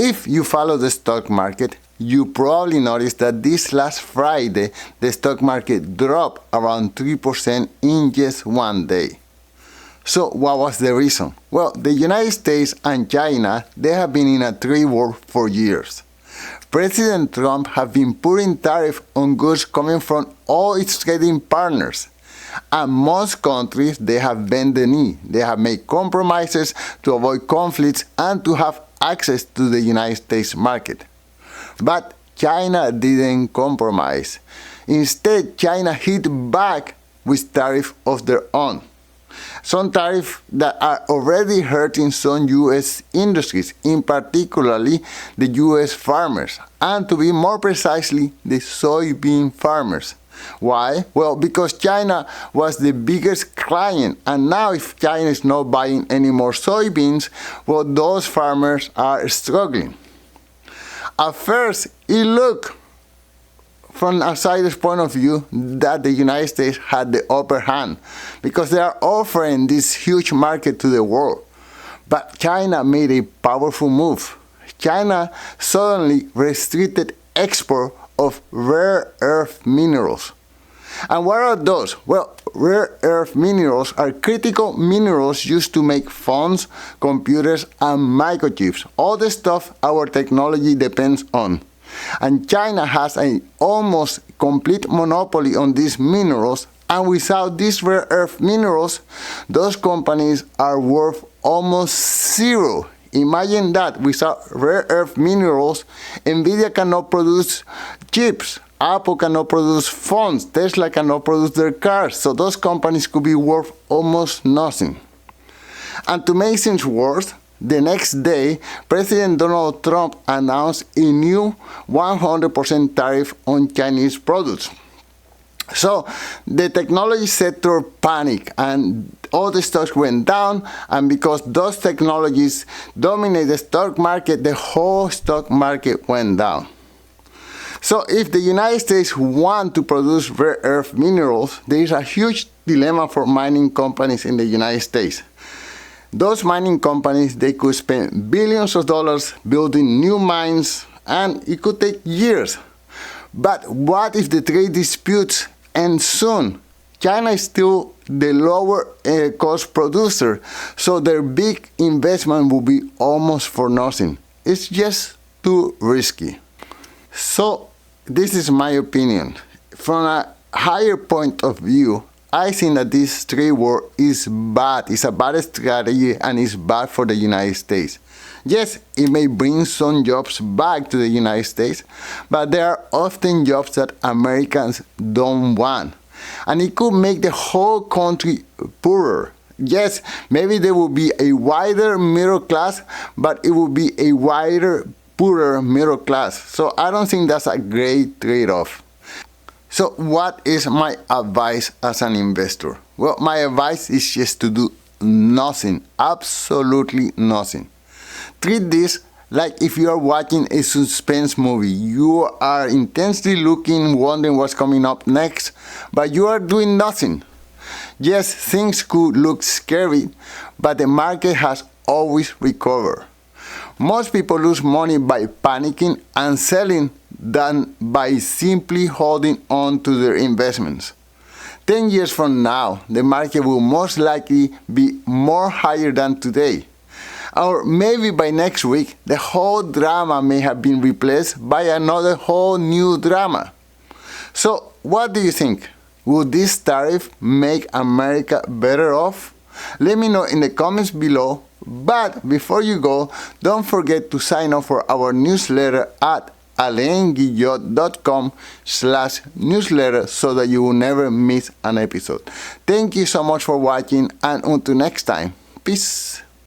If you follow the stock market, you probably noticed that this last Friday, the stock market dropped around 3% in just one day. So what was the reason? Well, the United States and China, they have been in a trade war for years. President Trump has been putting tariff on goods coming from all its trading partners. And most countries, they have bent the knee. They have made compromises to avoid conflicts and to have access to the United States market. But China didn't compromise. Instead, China hit back with tariffs of their own. Some tariffs that are already hurting some U.S. industries, in particularly the U.S. farmers, and to be more precisely, the soybean farmers. Why? Well, because China was the biggest client, and now if China is not buying any more soybeans, well, those farmers are struggling. At first, it looked, from an outsider's point of view, that the United States had the upper hand because they are offering this huge market to the world. But China made a powerful move. China suddenly restricted export of rare earth minerals. And what are those? Well, rare earth minerals are critical minerals used to make phones, computers, and microchips, all the stuff our technology depends on. And China has an almost complete monopoly on these minerals, and without these rare earth minerals, those companies are worth almost zero. Imagine that, without rare earth minerals, Nvidia cannot produce chips, Apple cannot produce phones, Tesla cannot produce their cars, so those companies could be worth almost nothing. And to make things worse, the next day, President Donald Trump announced a new 100% tariff on Chinese products. So the technology sector panicked and all the stocks went down, and because those technologies dominate the stock market, the whole stock market went down. So if the United States want to produce rare earth minerals, there is a huge dilemma for mining companies in the United States. Those mining companies, they could spend billions of dollars building new mines, and it could take years. But what if the trade disputes end soon? China is still the lower cost producer, so their big investment will be almost for nothing. It's just too risky. So this is my opinion. From a higher point of view, I think that this trade war is bad. It's a bad strategy and it's bad for the United States. Yes, it may bring some jobs back to the United States, but there are often jobs that Americans don't want. And it could make the whole country poorer. Yes, maybe there will be a wider middle class, but it will be a wider, poorer middle class. So I don't think that's a great trade-off. So what is my advice as an investor? Well, my advice is just to do nothing, absolutely nothing. Treat this like if you are watching a suspense movie. You are intensely looking, wondering what's coming up next, but you are doing nothing. Yes, things could look scary, but the market has always recovered. Most people lose money by panicking and selling than by simply holding on to their investments. 10 years from now, the market will most likely be more higher than today. Or maybe by next week, the whole drama may have been replaced by another whole new drama. So what do you think? Will this tariff make America better off? Let me know in the comments below. But before you go, don't forget to sign up for our newsletter at alainguillot.com/newsletter so that you will never miss an episode. Thank you so much for watching, and until next time, peace.